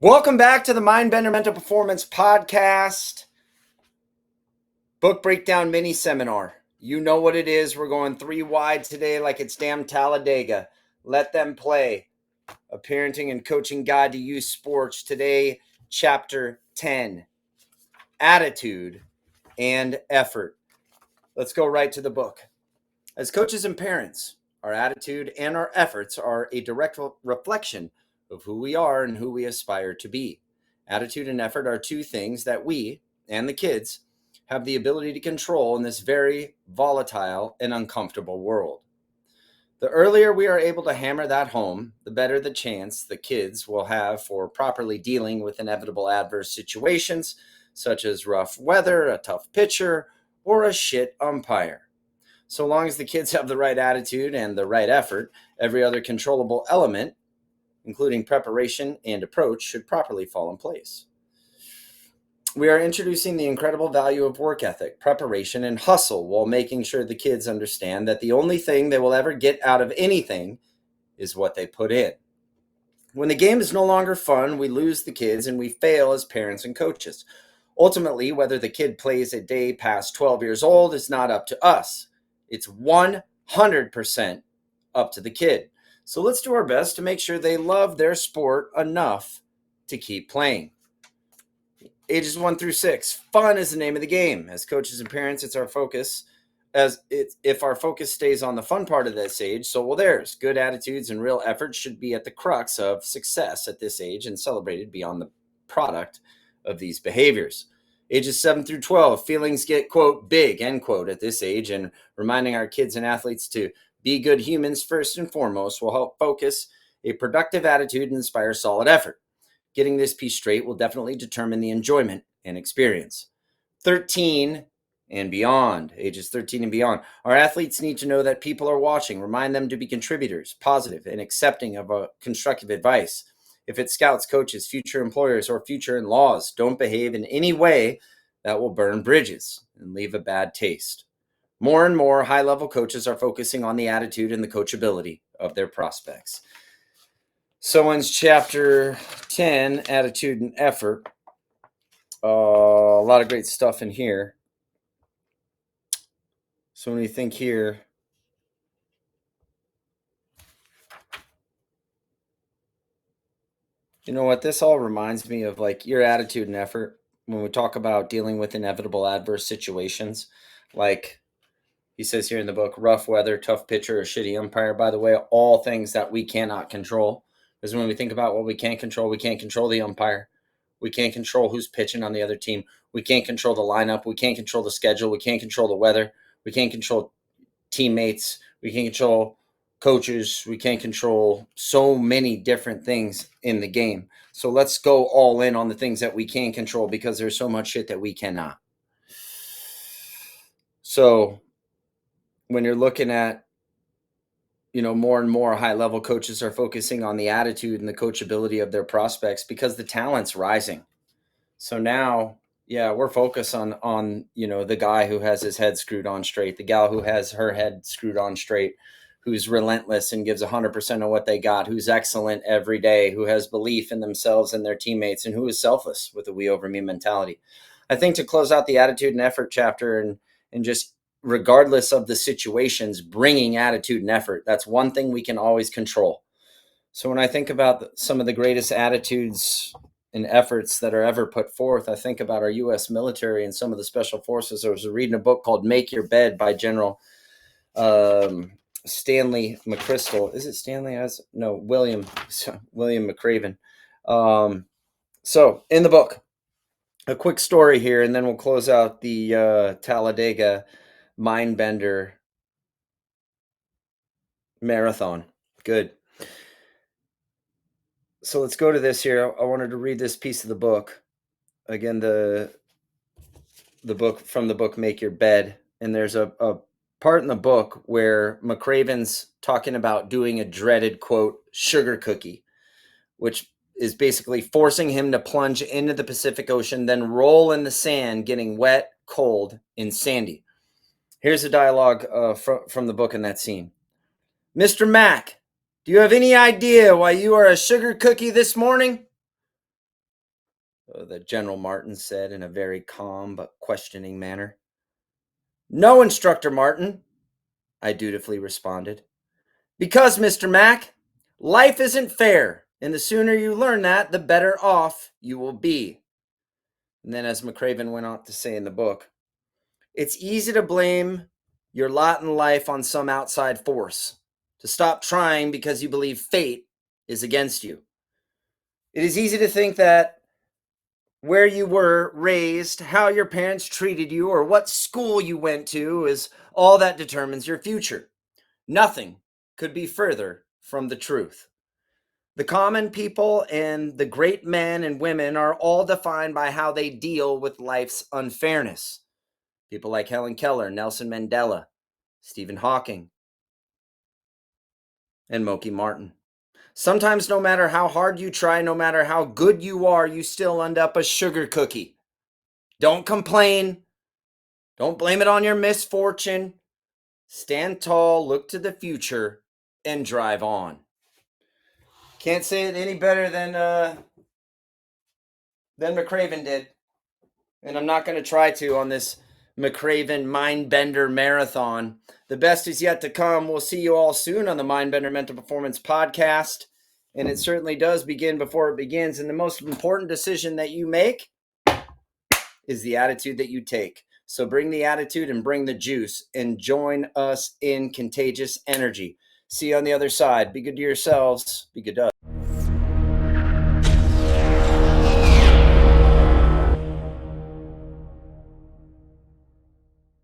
Welcome back to the Mindbender Mental Performance Podcast book breakdown mini seminar. You know what it is. We're going 3 wide today like it's damn Talladega. Let them play. A parenting and coaching guide to youth sports. Today, chapter 10, attitude and effort. Let's go right to the book. As coaches and parents, our attitude and our efforts are a direct reflection of who we are and who we aspire to be. Attitude and effort are two things that we and the kids have the ability to control in this very volatile and uncomfortable world. The earlier we are able to hammer that home, the better the chance the kids will have for properly dealing with inevitable adverse situations, such as rough weather, a tough pitcher, or a shit umpire. So long as the kids have the right attitude and the right effort, every other controllable element, including preparation and approach, should properly fall in place. We are introducing the incredible value of work ethic, preparation, and hustle while making sure the kids understand that the only thing they will ever get out of anything is what they put in. When the game is no longer fun, we lose the kids and we fail as parents and coaches. Ultimately, whether the kid plays a day past 12 years old is not up to us. It's 100% up to the kid. So let's do our best to make sure they love their sport enough to keep playing. Ages 1 through 6. Fun is the name of the game. As coaches and parents, it's our focus. If our focus stays on the fun part of this age, so will theirs. Good attitudes and real effort should be at the crux of success at this age and celebrated beyond the product of these behaviors. Ages 7 through 12. Feelings get, quote, big, end quote, at this age, and reminding our kids and athletes to be good humans first and foremost will help focus a productive attitude and inspire solid effort. Getting this piece straight will definitely determine the enjoyment and experience. 13 and beyond, ages 13 and beyond. Our athletes need to know that people are watching. Remind them to be contributors, positive, and accepting of constructive advice. If it's scouts, coaches, future employers, or future in-laws, don't behave in any way that will burn bridges and leave a bad taste. More and more high-level coaches are focusing on the attitude and the coachability of their prospects. So in chapter 10, attitude and effort, a lot of great stuff in here. So when you think here, you know what, this all reminds me of like your attitude and effort when we talk about dealing with inevitable adverse situations, like he says here in the book, rough weather, tough pitcher, or shitty umpire. By the way, all things that we cannot control. Because when we think about what we can't control the umpire. We can't control who's pitching on the other team. We can't control the lineup. We can't control the schedule. We can't control the weather. We can't control teammates. We can't control coaches. We can't control so many different things in the game. So let's go all in on the things that we can control because there's so much shit that we cannot. So when you're looking at, more and more high-level coaches are focusing on the attitude and the coachability of their prospects because the talent's rising. So now, we're focused on the guy who has his head screwed on straight, the gal who has her head screwed on straight, who's relentless and gives 100% of what they got, who's excellent every day, who has belief in themselves and their teammates, and who is selfless with a we over me mentality. I think to close out the attitude and effort chapter and just regardless of the situations, bringing attitude and effort, that's one thing we can always control. So when I think about some of the greatest attitudes and efforts that are ever put forth, I think about our U.S. military and some of the special forces. I was reading a book called Make Your Bed by General Stanley McChrystal. Is it Stanley? William McRaven. So in the book, a quick story here, and then we'll close out the Talladega Mindbender Marathon. Good. So let's go to this here. I wanted to read this piece of the book. Again, the book from the book Make Your Bed. And there's a part in the book where McRaven's talking about doing a dreaded, quote, sugar cookie, which is basically forcing him to plunge into the Pacific Ocean, then roll in the sand, getting wet, cold, and sandy. Here's a dialogue from the book in that scene. Mr. Mack, do you have any idea why you are a sugar cookie this morning? the General Martin said in a very calm but questioning manner. No, Instructor Martin, I dutifully responded. Because, Mr. Mack, life isn't fair, and the sooner you learn that, the better off you will be. And then, as McCraven went on to say in the book, it's easy to blame your lot in life on some outside force, to stop trying because you believe fate is against you. It is easy to think that where you were raised, how your parents treated you, or what school you went to is all that determines your future. Nothing could be further from the truth. The common people and the great men and women are all defined by how they deal with life's unfairness. People like Helen Keller, Nelson Mandela, Stephen Hawking, and Moki Martin. Sometimes no matter how hard you try, no matter how good you are, you still end up a sugar cookie. Don't complain. Don't blame it on your misfortune. Stand tall, look to the future, and drive on. Can't say it any better than McCraven did. And I'm not going to try to on this McCraven Mindbender Marathon. The best is yet to come. We'll see you all soon on the Mindbender Mental Performance Podcast. And it certainly does begin before it begins. And the most important decision that you make is the attitude that you take. So bring the attitude and bring the juice and join us in contagious energy. See you on the other side. Be good to yourselves. Be good to us.